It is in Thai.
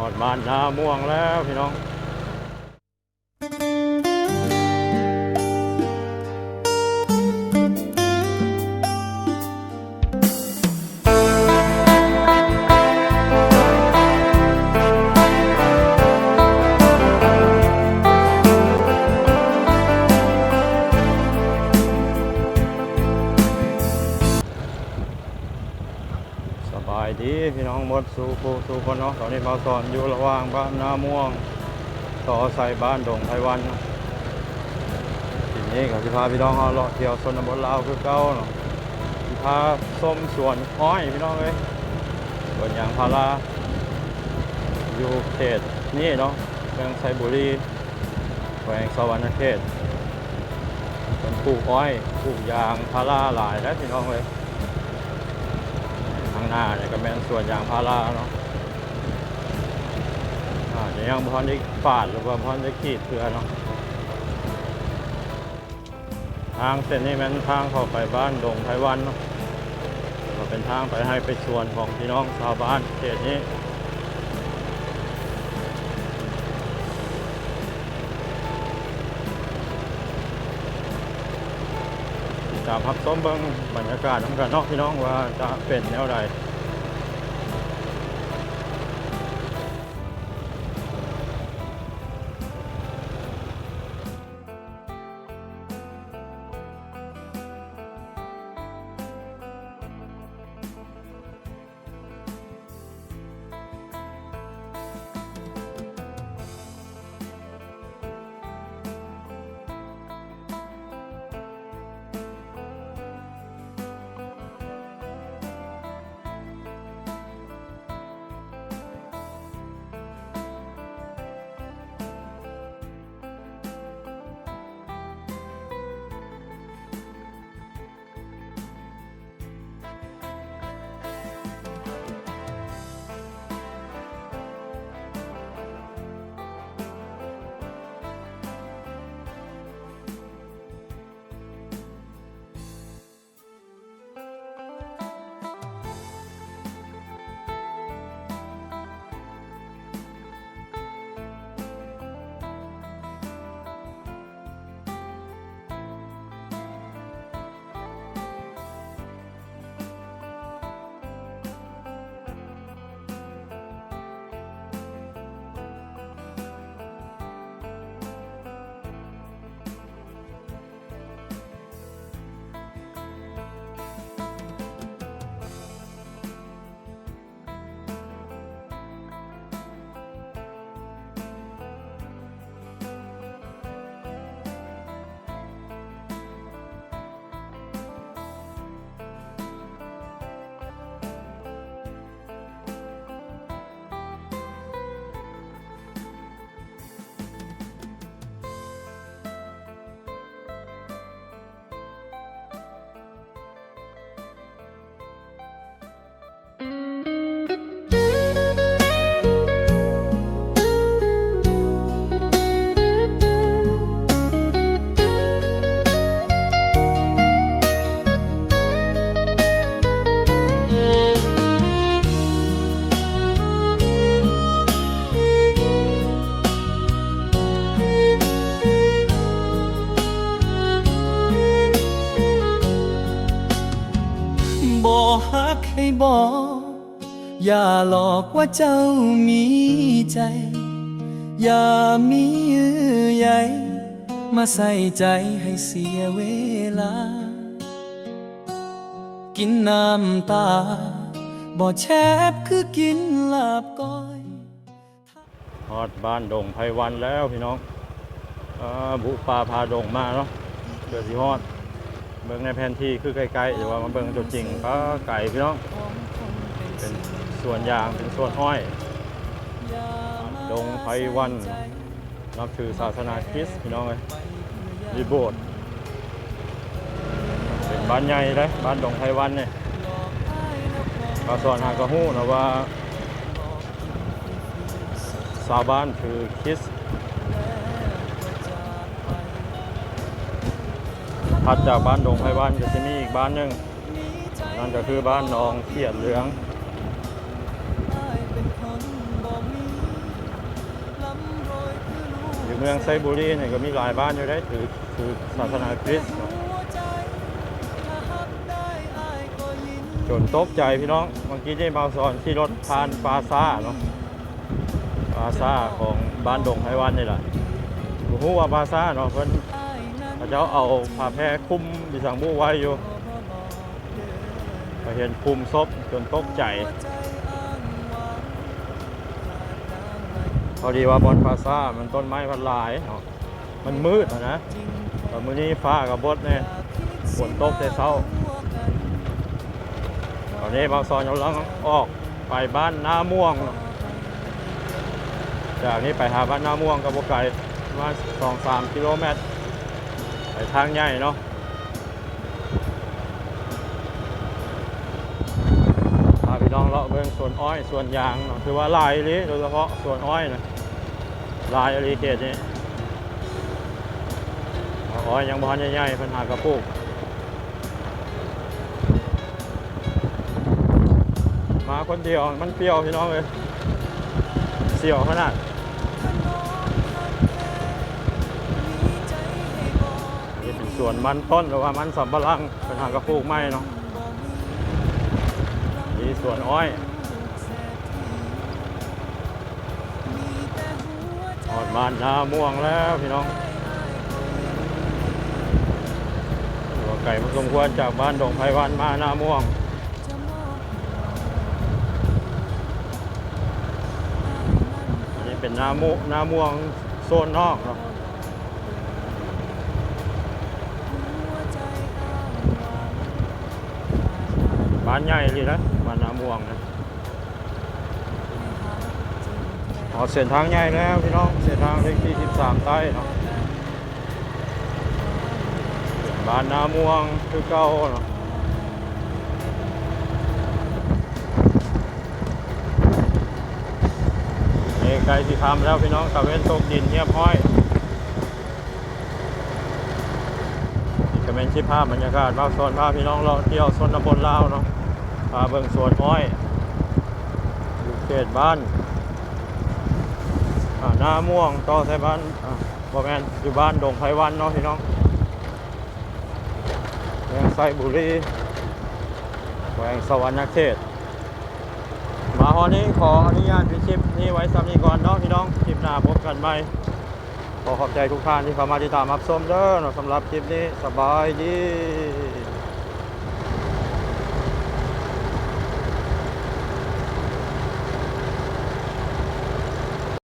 อดบ้านนาม่วงแล้วพี่น้องสบายดีพี่น้องหมดสู่คนเนาะตอนนี้มาสอนอยู่ระหว่างบ้านนาม่วงต่อใส่บ้านดงไพวันทีนี้ก็สิพาพี่น้องเลาะเที่ยวชนบทลาวคือเก่าเนาะสิพาส้มสวนอ้อยพี่น้องเอ้ยสวนยางพาราอยู่เขตนี้เนาะเมืองไชบุรีแขวงสวรรณเขตเป็นปลูกอ้อยปลูกยางพาราหลายแล้วพี่น้องเอ้ยข้างหน้าเนี่ยก็เป็นสวนยางพาราเนาะจะยังพอได้ฝาดหรือว่าพอได้ขีดเพื่อเนาะทางเส้นนี้มันทางเข้าไปบ้านดงไพวันเนาะก็เป็นทางไปให้ไปสวนของพี่น้องชาวบ้านเขตนี้ตามรับชมเบิ่งบรรยากาศของกันเนาะพี่น้องว่าจะเป็นแนวใดฮักให้บอกอย่าหลอกว่าเจ้ามีใจอย่ามีเยื่อใยมาใส่ใจให้เสียเวลากินน้ำตาบ่แชบคือกินลาบก้อยฮอดบ้านดงไพวันแล้วพี่น้องบุกป่าพาดงมาเนาะเดือดสิฮอดเบิ่งในแผนที่คือไกลๆแต่ว่ามาเบิ่งตัวจริงก็ไกลพี่น้องเป็นสวนยางเป็นสวนอ้อยดงไพวันนับถือศาสนาคริสต์พี่น้องเลยมีโบสถ์เป็นบ้านใหญ่เลยบ้านดงไพวันเนี่ยก็สอนหากระหู้นะว่าชาวบ้านถือคริสต์ถัดจากบ้านดงไพวันก็จะมีอีกบ้านหนึ่งนั่นก็คือบ้านหนองเขียดเหลือง เมืองไซบุรีเนี่ยก็มีหลายบ้านอยู่ได้ถือศาสนาคริสต์จนตกใจพี่น้องเมื่อกี้ที่มาสอนที่รถผ่านปราซาเนาะปราซาของบ้านดงไพวันนี่แหละผมรู้ว่าปราซาเนาะเพิ่นเขาเจ้าเอาผ้าแพร่คลุมดิสังบูไว้อยู่ก็เห็นคลุมศพจนตกใจพอดีว่าบนปราซามันต้นไม้มันหลายเนาะมันมืดนะแต่มื้อนี้ฟ้ากับบดเนี่ยฝนตกแต่เช้าตอนนี้บางซอนกำลังออกไปบ้านนาม่วง จากนี้ไปหาบ้านนาม่วงกับโบไก่ประมาณ 2-3 กิโลเมตรไปทางใหญ่เนาะพาพี่น้องเลาะเบิ่งสวนอ้อยสวนยางเนาะคือว่าลายเลยโดยเฉพาะสวนอ้อยนะลายอะไรเขตนี้อ้อยยังบ้านใหญ่ๆปัญหากระปุกมาคนเดียวมันเปรี้ยวพี่น้องเลยเสี่ยวขนาดนี่เป็นสวนมันต้นหรือว่ามันสำปะหลังเป็นหางกระปุกไม้เนาะนี่สวนอ้อยออดบ้านนาม่วงแล้วพี่น้องหัวไก่มันสมควรจากบ้านดงไพวันมานาม่วงเป็นนาม่วงโซนนอกเนาะบ้านใหญ่เลยนะบ้านนาม่วงนะออกเส้นทางใหญ่แล้วพี่น้องเส้นทางเลขที่13ใต้เนาะบ้านนาม่วงคือเก่าเนาะไกลสิคำแล้วพี่น้องตะเวนตกดินเงียบห้อยนี่ก็เป็นชิปภาพบรรยากาศบ้านโซนพาพี่น้องเราเที่ยวโซนตำบลลาวเนาะพาเบิ่งสวนอ้อยอยู่เขตบ้านนาม่วงต่อใส่บ้านบ่แม่นอยู่บ้านดงไพวันเนาะพี่น้องแขวงไซบุรีแขวงสวรรณเขตมาฮอนี้ขออนุญาตปิดคลิปนี้ไว้ซ้ำนี้ก่อนเนาะพี่น้องคลิปหน้าพบกันใหม่ขอขอบใจทุกท่านที่เข้ามาติดตามรับชมเด้อสำหรับคลิปนี้สบายดี